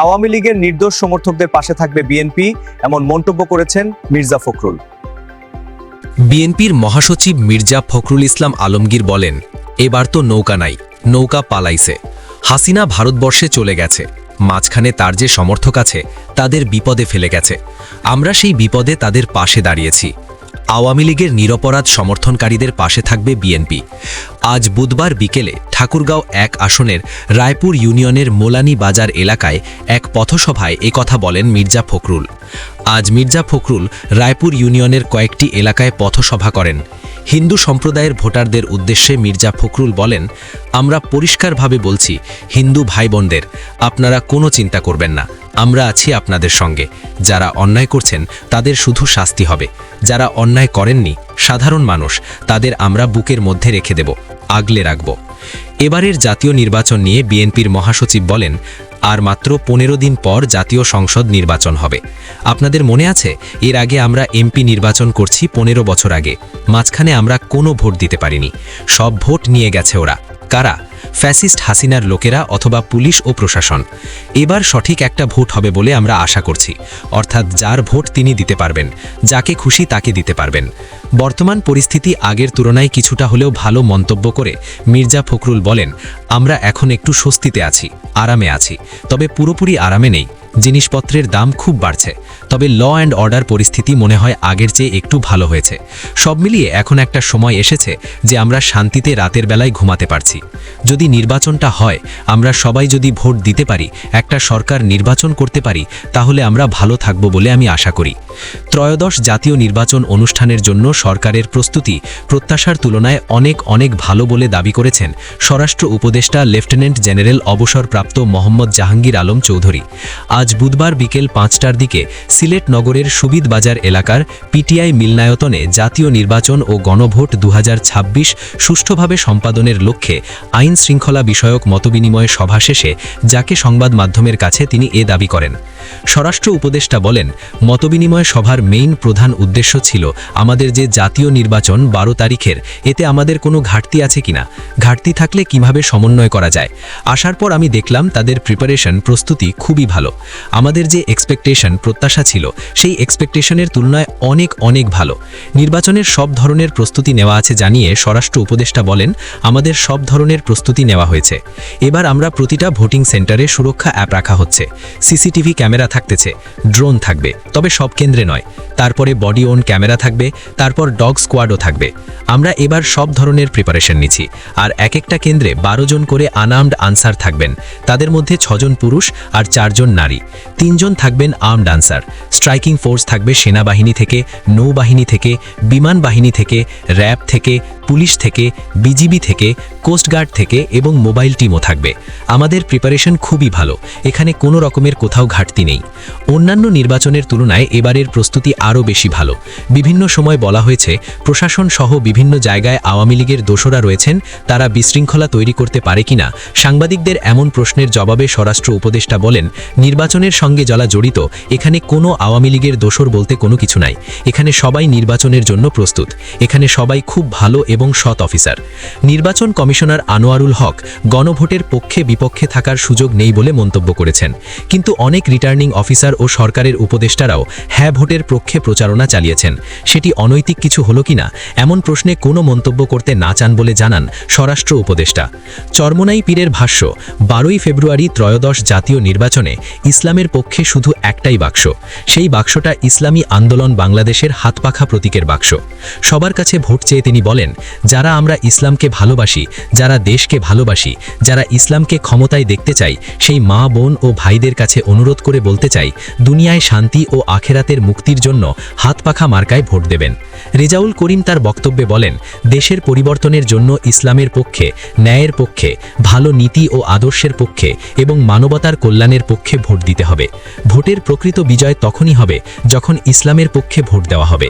আওয়ামী লীগের নির্দোষ সমর্থকদের পাশে থাকবে বিএনপি, এমন মন্তব্য করেছেন মির্জা ফখরুল। বিএনপির মহাসচিব মির্জা ফখরুল ইসলাম আলমগীর বলেন, এবার তো নৌকা নাই, নৌকা পালাইছে। হাসিনা ভারতবর্ষে চলে গেছে, মাঝখানে তার যে সমর্থক আছে তাদের বিপদে ফেলে গেছে। আমরা সেই বিপদে তাদের পাশে দাঁড়িয়েছি। আওয়ামী লীগের নিরপরাধ সমর্থনকারীদের পাশে থাকবে বিএনপি। আজ বুধবার বিকেলে ঠাকুরগাঁও 1 আসনের রায়পুর ইউনিয়নের মোলানি বাজার এলাকায় এক পথসভায় একথা বলেন মির্জা ফখরুল। আজ মির্জা ফখরুল রায়পুর ইউনিয়নের কয়েকটি এলাকায় পথসভা করেন। হিন্দু সম্প্রদায়ের ভোটারদের উদ্দেশ্যে মির্জা ফখরুল বলেন, আমরা পরিষ্কারভাবে বলছি হিন্দু ভাই বোনদের, আপনারা কোনো চিন্তা করবেন না, আমরা আছি আপনাদের সঙ্গে। যারা অন্যায় করছেন তাদের শুধু শাস্তি হবে, যারা অন্যায় করেননি সাধারণ মানুষ, তাদের আমরা বুকের মধ্যে রেখে দেব, আগলে রাখব। এবারের জাতীয় নির্বাচন নিয়ে বিএনপির মহাসচিব বলেন, আর মাত্র 15 দিন পর জাতীয় সংসদ নির্বাচন হবে। আপনাদের মনে আছে, এর আগে আমরা এমপি নির্বাচন করছি 15 বছর আগে, মাঝখানে আমরা কোনো ভোট দিতে পারিনি। সব ভোট নিয়ে গেছে ওরা। কারা? ফ্যাসিস্ট হাসিনার লোকেরা অথবা পুলিশ ও প্রশাসন। এবার সঠিক একটা ভোট হবে বলে আমরা আশা করছি, অর্থাৎ যার ভোট তিনি দিতে পারবেন, যাকে খুশি তাকে দিতে পারবেন। বর্তমান পরিস্থিতি আগের তুলনায় কিছুটা হলেও ভালো মন্তব্য করে মির্জা ফখরুল বলেন, আমরা এখন একটু স্বস্তিতে আছি, আরামে আছি, তবে পুরোপুরি আরামে নেই। জিনিসপত্রের দাম খুব বাড়ছে, তবে ল অ্যান্ড অর্ডার পরিস্থিতি মনে হয় আগের চেয়ে একটু ভালো হয়েছে। সব মিলিয়ে এখন একটা সময় এসেছে যে আমরা শান্তিতে রাতের বেলায় ঘুমাতে পারছি। যদি নির্বাচনটা হয়, আমরা সবাই যদি ভোট দিতে পারি, একটা সরকার নির্বাচন করতে পারি, তাহলে আমরা ভালো থাকব বলে আমি আশা করি। ত্রয়োদশ জাতীয় নির্বাচন অনুষ্ঠানের জন্য সরকারের প্রস্তুতি প্রত্যাশার তুলনায় অনেক ভালো বলে দাবি করেছেন স্বরাষ্ট্র উপদেষ্টা লেফটেন্যান্ট জেনারেল অবসরপ্রাপ্ত মোহাম্মদ জাহাঙ্গীর আলম চৌধুরী। আজ বুধবার বিকেল 5টার দিকে সিলেট নগরের সুবিদ বাজার এলাকার পিটিআই মিলনায়তনে জাতীয় নির্বাচন ও গণভোট 2026 সুষ্ঠুভাবে সম্পাদনের লক্ষ্যে আইন শৃঙ্খলা বিষয়ক মতবিনিময় সভা শেষে যাকে সংবাদ মাধ্যমের কাছে তিনি এ দাবি করেন। স্বরাষ্ট্র উপদেষ্টা বলেন, মতবিনিময় সভার মেইন প্রধান উদ্দেশ্য ছিল আমাদের যে জাতীয় নির্বাচন 12 তারিখের, এতে আমাদের কোনো ঘাটতি আছে কিনা, ঘাটতি থাকলে কিভাবে সমন্বয় করা যায়। আসার পর আমি দেখলাম তাদের প্রিপারেশন প্রস্তুতি খুবই ভালো। আমাদের যে এক্সপেকটেশন প্রত্যাশা ছিল, সেই এক্সপেকটেশনের তুলনায় অনেক ভালো। নির্বাচনের সব ধরনের প্রস্তুতি নেওয়া আছে জানিয়ে স্বরাষ্ট্র উপদেষ্টা বলেন, আমাদের সব ধরনের প্রস্তুতি নেওয়া হয়েছে। এবার আমরা প্রতিটা ভোটিং সেন্টারে সুরক্ষা অ্যাপ রাখা হচ্ছে, সিসিটিভি ক্যামেরা থাকতেছে, ড্রোন থাকবে, তবে সব কেন্দ্রে নয়। তারপরে বডি ওন ক্যামেরা থাকবে, তারপর ডগ স্কোয়াডও থাকবে। আমরা এবার সব ধরনের প্রিপারেশন নিচ্ছি। আর এক একটা কেন্দ্রে 12 জন করে আনআর্মড আনসার থাকবেন, তাদের মধ্যে 6 জন পুরুষ আর 4 জন নারী। 3 জন থাকবেন আর্মড আনসার। স্ট্রাইকিং ফোর্স থাকবে সেনাবাহিনী থেকে, নৌবাহিনী থেকে, বিমান বাহিনী থেকে, র্যাব থেকে, পুলিশ থেকে, বিজিবি থেকে, কোস্টগার্ড থেকে এবং মোবাইল টিমও থাকবে। আমাদের প্রিপারেশন খুবই ভালো, এখানে কোনো রকমের কোথাও ঘাটতি নেই। অন্যান্য নির্বাচনের তুলনায় এবারের প্রস্তুতি আরও বেশি ভালো। বিভিন্ন সময় বলা হয়েছে প্রশাসন সহ বিভিন্ন জায়গায় আওয়ামী লীগের দোসরা রয়েছেন, তারা বিশৃঙ্খলা তৈরি করতে পারে কিনা। সাংবাদিকদের এমন প্রশ্নের জবাবে স্বরাষ্ট্র উপদেষ্টা বলেন, নির্বাচনের সঙ্গে যারা জড়িত, এখানে কোনো আওয়ামী লীগের দোসর বলতে কোনো কিছু নাই। এখানে সবাই নির্বাচনের জন্য প্রস্তুত, এখানে সবাই খুব ভালো এবং সৎ অফিসার। নির্বাচন কমিশনার আনোয়ারুল হক গণভোটের পক্ষে বিপক্ষে থাকার সুযোগ নেই বলে মন্তব্য করেছেন, কিন্তু অনেক রিটার্নিং অফিসার ও সরকারের উপদেষ্টারাও হ্যাঁ ভোটের পক্ষে প্রচারণা চালিয়েছেন। সেটি অনৈতিক কিছু হলো কিনা এমন প্রশ্নে কোনো মন্তব্য করতে না চান বলে জানান স্বরাষ্ট্র উপদেষ্টা। চরমোনাই পীরের ভাষ্য, 12ই ফেব্রুয়ারি ত্রয়োদশ জাতীয় নির্বাচনে ইসলামের পক্ষে শুধু একটাই বাক্স, সেই বাক্সটা ইসলামী আন্দোলন বাংলাদেশের হাতপাখা প্রতীকের বাক্স। সবার কাছে ভোট চেয়ে তিনি বলেন, যারা আমরা ইসলামকে ভালোবাসি, যারা দেশকে ভালোবাসি, যারা ইসলামকে ক্ষমতায় দেখতে চাই, সেই মা বোন ও ভাইদের কাছে অনুরোধ করে বলতে চাই, দুনিয়ায় শান্তি ও আখেরাতের মুক্তির জন্য হাতপাখা মার্কায় ভোট দেবেন। রেজাউল করিম তার বক্তব্যে বলেন, দেশের পরিবর্তনের জন্য ইসলামের পক্ষে, ন্যায়ের পক্ষে, ভালো নীতি ও আদর্শের পক্ষে এবং মানবতার কল্যাণের পক্ষে ভোট দিতে হবে। ভোটের প্রকৃত বিজয় তখনই হবে যখন ইসলামের পক্ষে ভোট দেওয়া হবে।